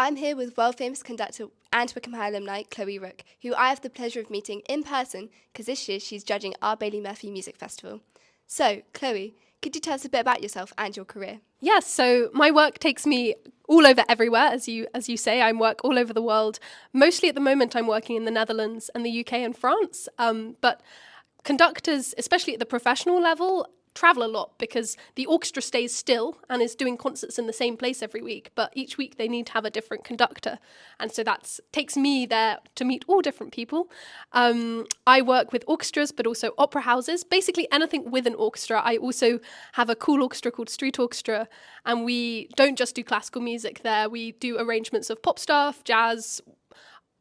I'm here with world-famous conductor and Wycombe High alumni Chloe Rooke, who I have the pleasure of meeting in person because this year she's judging our Bailey Murphy Music Festival. So, Chloe, could you tell us a bit about yourself and your career? Yes, so my work takes me all over everywhere, as you say. I work all over the world. Mostly at the moment I'm working in the Netherlands and the UK and France, but conductors, especially at the professional level, travel a lot because the orchestra stays still and is doing concerts in the same place every week, but each week they need to have a different conductor, and so that takes me there to meet all different people. I work with orchestras but also opera houses, basically anything with an orchestra. I also have a cool orchestra called Street Orchestra, and we don't just do classical music there, we do arrangements of pop stuff, jazz,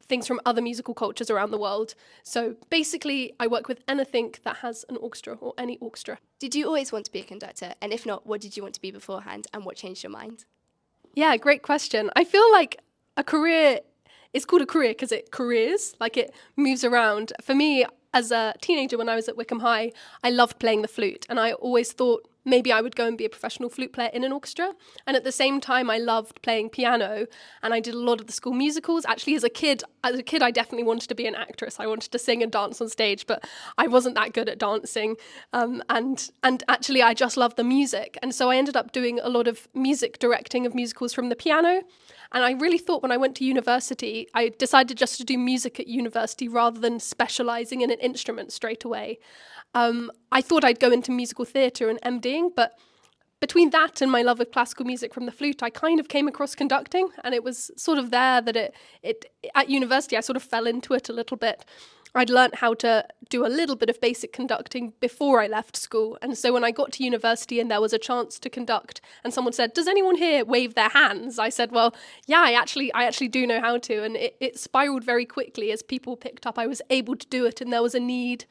things from other musical cultures around the world. So basically, I work with anything that has an orchestra or any orchestra. Did you always want to be a conductor? And if not, what did you want to be beforehand and what changed your mind? Yeah, great question. I feel like a career is called a career because it careers, like it moves around. For me, as a teenager when I was at Wycombe High, I loved playing the flute, and I always thought maybe I would go and be a professional flute player in an orchestra. And at the same time, I loved playing piano, and I did a lot of the school musicals. Actually, as a kid, I definitely wanted to be an actress. I wanted to sing and dance on stage, but I wasn't that good at dancing. And actually, I just loved the music. And so I ended up doing a lot of music directing of musicals from the piano. And I really thought when I went to university, I decided just to do music at university rather than specialising in an instrument straight away. I thought I'd go into musical theatre and MDing, but between that and my love of classical music from the flute, I kind of came across conducting, and it was sort of there that it at university I sort of fell into it a little bit. I'd learnt how to do a little bit of basic conducting before I left school, and so when I got to university and there was a chance to conduct, and someone said, "Does anyone here wave their hands?" I said, "Well, yeah, I actually do know how to," and it spiraled very quickly as people picked up. I was able to do it, and there was a need,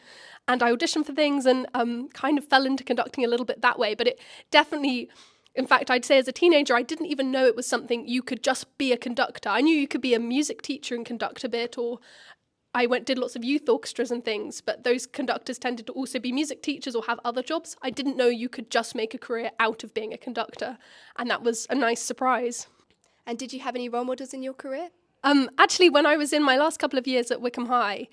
and I auditioned for things and kind of fell into conducting a little bit that way. But it definitely, in fact, I'd say as a teenager, I didn't even know it was something you could just be a conductor. I knew you could be a music teacher and conduct a bit, or I did lots of youth orchestras and things, but those conductors tended to also be music teachers or have other jobs. I didn't know you could just make a career out of being a conductor, and that was a nice surprise. And did you have any role models in your career? Actually, when I was in my last couple of years at Wycombe High,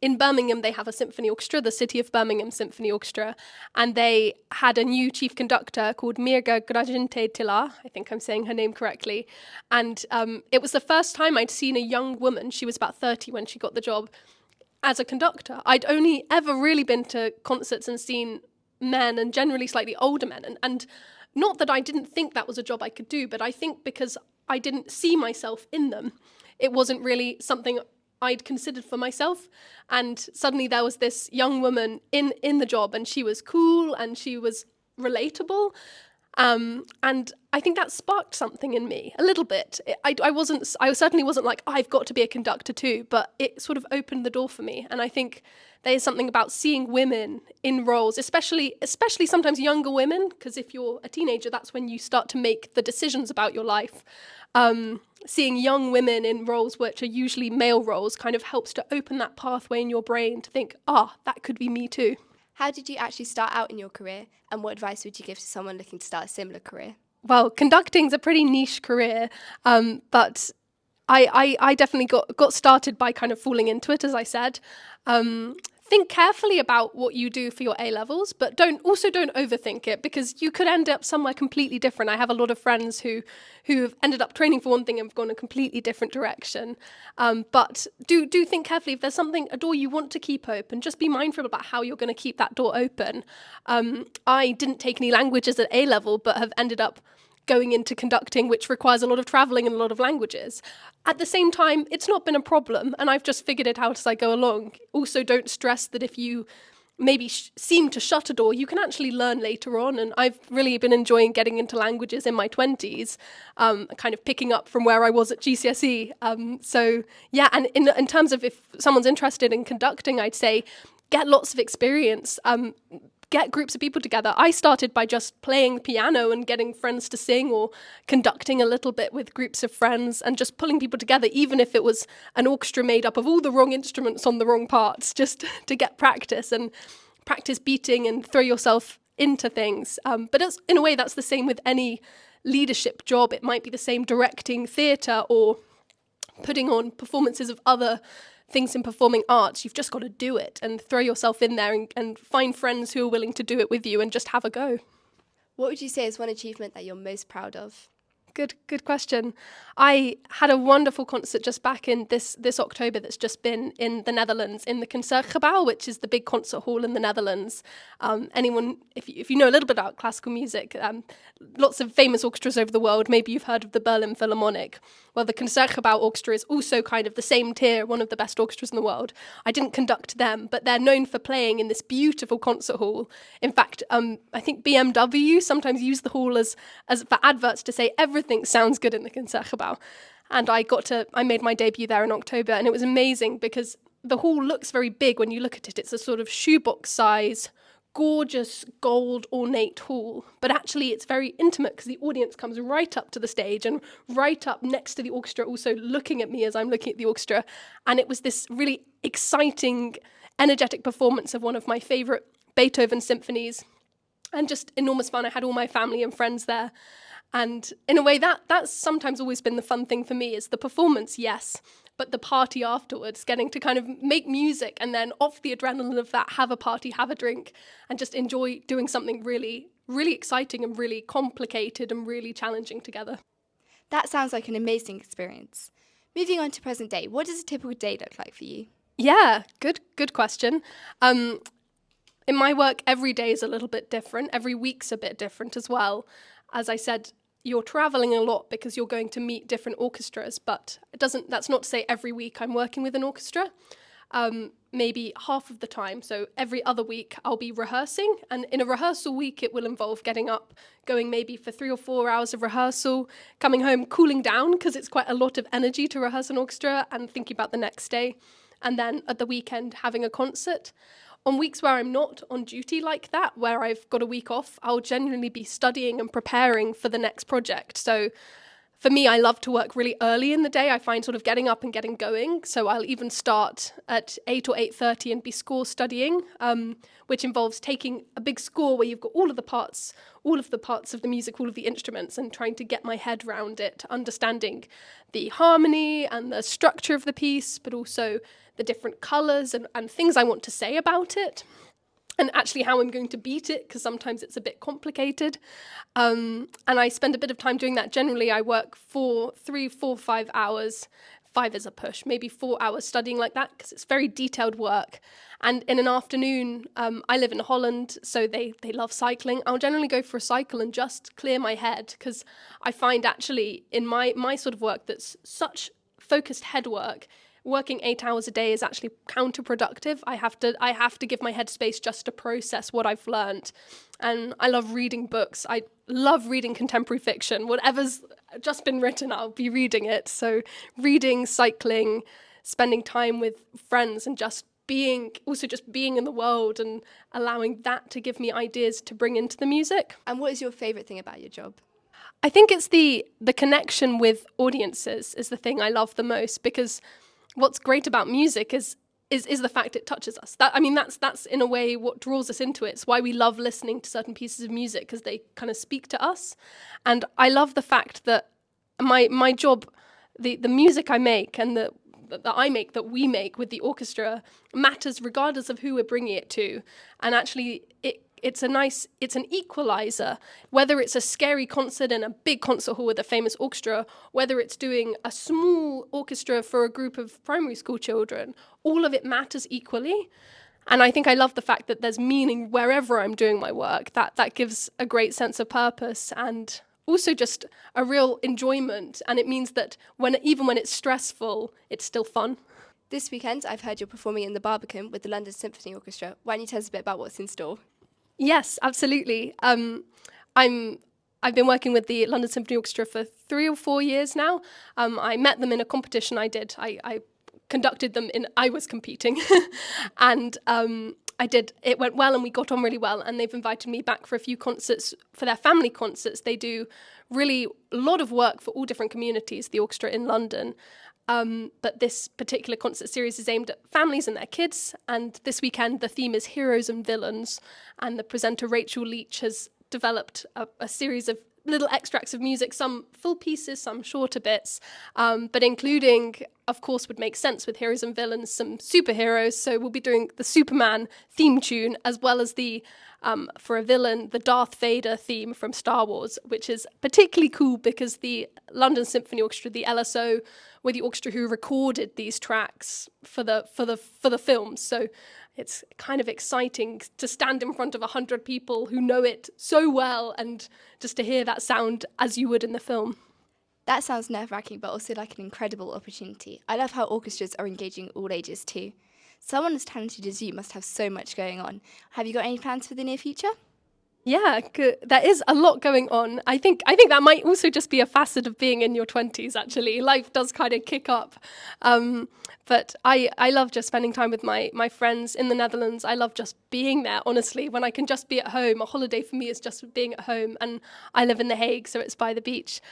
in Birmingham, they have a symphony orchestra, the City of Birmingham Symphony Orchestra, and they had a new chief conductor called Mirga Grajinte-Tila, I think I'm saying her name correctly, and it was the first time I'd seen a young woman, she was about 30 when she got the job, as a conductor. I'd only ever really been to concerts and seen men, and generally slightly older men, and not that I didn't think that was a job I could do, but I think because I didn't see myself in them, it wasn't really something I'd considered for myself. And suddenly there was this young woman in the job, and she was cool and she was relatable. And I think that sparked something in me a little bit. I certainly wasn't like, I've got to be a conductor too, but it sort of opened the door for me. And I think there's something about seeing women in roles, especially sometimes younger women, because if you're a teenager, that's when you start to make the decisions about your life. Seeing young women in roles which are usually male roles kind of helps to open that pathway in your brain to think, that could be me too. How did you actually start out in your career, and what advice would you give to someone looking to start a similar career? Well, conducting's a pretty niche career, but I definitely got started by kind of falling into it, as I said. Think carefully about what you do for your A-levels, but don't overthink it, because you could end up somewhere completely different. I have a lot of friends who have ended up training for one thing and have gone a completely different direction. But do think carefully. If there's a door you want to keep open, just be mindful about how you're going to keep that door open. I didn't take any languages at A-level, but have ended up going into conducting, which requires a lot of travelling and a lot of languages. At the same time, it's not been a problem, and I've just figured it out as I go along. Also, don't stress that if you maybe seem to shut a door, you can actually learn later on, and I've really been enjoying getting into languages in my 20s, kind of picking up from where I was at GCSE. So yeah, and in terms of if someone's interested in conducting, I'd say get lots of experience. Get groups of people together. I started by just playing the piano and getting friends to sing, or conducting a little bit with groups of friends and just pulling people together, even if it was an orchestra made up of all the wrong instruments on the wrong parts, just to get practice and practice beating and throw yourself into things. But in a way, that's the same with any leadership job. It might be the same directing theatre or putting on performances of other things in performing arts. You've just got to do it and throw yourself in there and find friends who are willing to do it with you and just have a go. What would you say is one achievement that you're most proud of? Good question. I had a wonderful concert just back in this October that's just been in the Netherlands, in the Concertgebouw, which is the big concert hall in the Netherlands. Anyone, if you know a little bit about classical music, lots of famous orchestras over the world. Maybe you've heard of the Berlin Philharmonic. Well, the Concertgebouw Orchestra is also kind of the same tier, one of the best orchestras in the world. I didn't conduct them, but they're known for playing in this beautiful concert hall. In fact, I think BMW sometimes use the hall as for adverts to say everything sounds good in the Concertgebouw. And I made my debut there in October, and it was amazing because the hall looks very big when you look at it. It's a sort of shoebox size, gorgeous gold ornate hall, but actually it's very intimate because the audience comes right up to the stage and right up next to the orchestra, also looking at me as I'm looking at the orchestra. And it was this really exciting, energetic performance of one of my favourite Beethoven symphonies, and just enormous fun. I had all my family and friends there. And in a way, that's sometimes always been the fun thing for me, is the performance, yes, but the party afterwards, getting to kind of make music and then off the adrenaline of that, have a party, have a drink, and just enjoy doing something really, really exciting and really complicated and really challenging together. That sounds like an amazing experience. Moving on to present day, what does a typical day look like for you? Yeah, good question. In my work, every day is a little bit different. Every week's a bit different as well. As I said, you're traveling a lot because you're going to meet different orchestras, but that's not to say every week I'm working with an orchestra. Maybe half of the time, so every other week I'll be rehearsing, and in a rehearsal week it will involve getting up, going maybe for 3 or 4 hours of rehearsal, coming home, cooling down because it's quite a lot of energy to rehearse an orchestra, and thinking about the next day, and then at the weekend having a concert. On weeks where I'm not on duty like that, where I've got a week off, I'll genuinely be studying and preparing for the next project. So for me, I love to work really early in the day. I find sort of getting up and getting going. So I'll even start at 8 or 8:30 and be score studying, which involves taking a big score where you've got all of the parts of the music, all of the instruments, and trying to get my head around it, understanding the harmony and the structure of the piece, but also the different colours and things I want to say about it, and actually how I'm going to beat it, because sometimes it's a bit complicated. And I spend a bit of time doing that. Generally, I work for 3, 4, 5 hours. 5 is a push, maybe 4 hours studying like that, because it's very detailed work. And in an afternoon, I live in Holland, so they love cycling. I'll generally go for a cycle and just clear my head, because I find actually in my sort of work that's such focused head work, working 8 hours a day is actually counterproductive. I have to give my head space just to process what I've learned. And I love reading books. I love reading contemporary fiction. Whatever's just been written, I'll be reading it. So reading, cycling, spending time with friends, and just being in the world and allowing that to give me ideas to bring into the music. And what is your favourite thing about your job? I think it's the connection with audiences is the thing I love the most, because what's great about music is the fact it touches us. That's in a way what draws us into it. It's why we love listening to certain pieces of music, because they kind of speak to us. And I love the fact that my job, the music I make and that we make with the orchestra matters regardless of who we're bringing it to. And actually it's an equalizer, whether it's a scary concert in a big concert hall with a famous orchestra, whether it's doing a small orchestra for a group of primary school children, all of it matters equally. And I think I love the fact that there's meaning wherever I'm doing my work. That gives a great sense of purpose and also just a real enjoyment. And it means that even when it's stressful, it's still fun. This weekend, I've heard you're performing in the Barbican with the London Symphony Orchestra. Why don't you tell us a bit about what's in store? Yes, absolutely. I've been working with the London Symphony Orchestra for 3 or 4 years now. I met them in a competition I did. I conducted them I was competing, and it went well, and we got on really well, and they've invited me back for a few concerts, for their family concerts. They do really a lot of work for all different communities, the orchestra in London. But this particular concert series is aimed at families and their kids. And this weekend, the theme is Heroes and Villains. And the presenter, Rachel Leach, has developed a series of little extracts of music, some full pieces, some shorter bits, but including, of course, would make sense with heroes and villains, some superheroes. So we'll be doing the Superman theme tune, as well as the, for a villain, the Darth Vader theme from Star Wars, which is particularly cool because the London Symphony Orchestra, the LSO, were the orchestra who recorded these tracks for the film. So it's kind of exciting to stand in front of 100 people who know it so well and just to hear that sound as you would in the film. That sounds nerve-wracking, but also like an incredible opportunity. I love how orchestras are engaging all ages too. Someone as talented as you must have so much going on. Have you got any plans for the near future? Yeah, good. There is a lot going on. I think that might also just be a facet of being in your 20s, actually. Life does kind of kick up. But I love just spending time with my friends in the Netherlands. I love just being there, honestly, when I can just be at home. A holiday for me is just being at home. And I live in The Hague, so it's by the beach.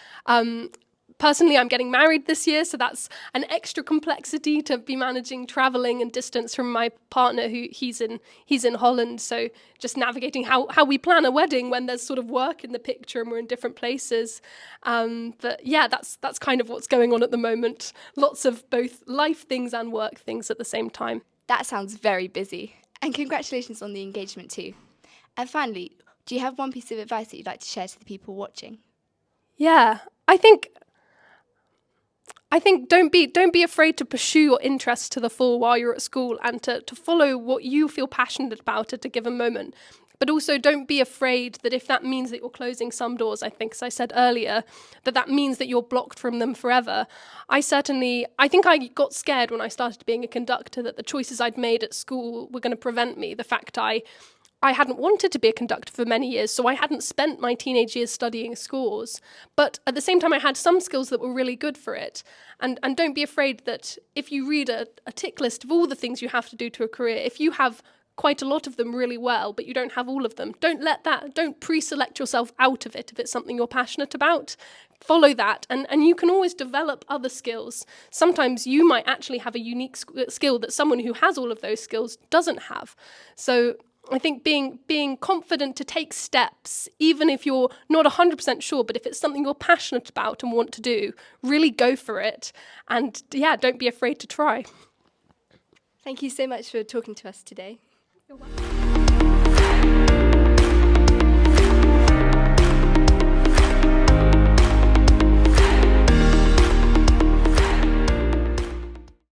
Personally, I'm getting married this year, so that's an extra complexity to be managing traveling and distance from my partner, who he's in Holland. So just navigating how we plan a wedding when there's sort of work in the picture and we're in different places. But yeah, that's kind of what's going on at the moment. Lots of both life things and work things at the same time. That sounds very busy. And congratulations on the engagement too. And finally, do you have one piece of advice that you'd like to share to the people watching? Yeah, I think don't be afraid to pursue your interests to the full while you're at school, and to follow what you feel passionate about at a given moment. But also don't be afraid that if that means that you're closing some doors, I think, as I said earlier, that means that you're blocked from them forever. I think I got scared when I started being a conductor that the choices I'd made at school were going to prevent me. The fact I hadn't wanted to be a conductor for many years, so I hadn't spent my teenage years studying scores. But at the same time, I had some skills that were really good for it. And don't be afraid that if you read a tick list of all the things you have to do to a career, if you have quite a lot of them really well, but you don't have all of them, don't pre-select yourself out of it if it's something you're passionate about. Follow that, and you can always develop other skills. Sometimes you might actually have a unique skill that someone who has all of those skills doesn't have. So I think being confident to take steps, even if you're not 100% sure, but if it's something you're passionate about and want to do, really go for it. And yeah, don't be afraid to try. Thank you so much for talking to us today. You're welcome.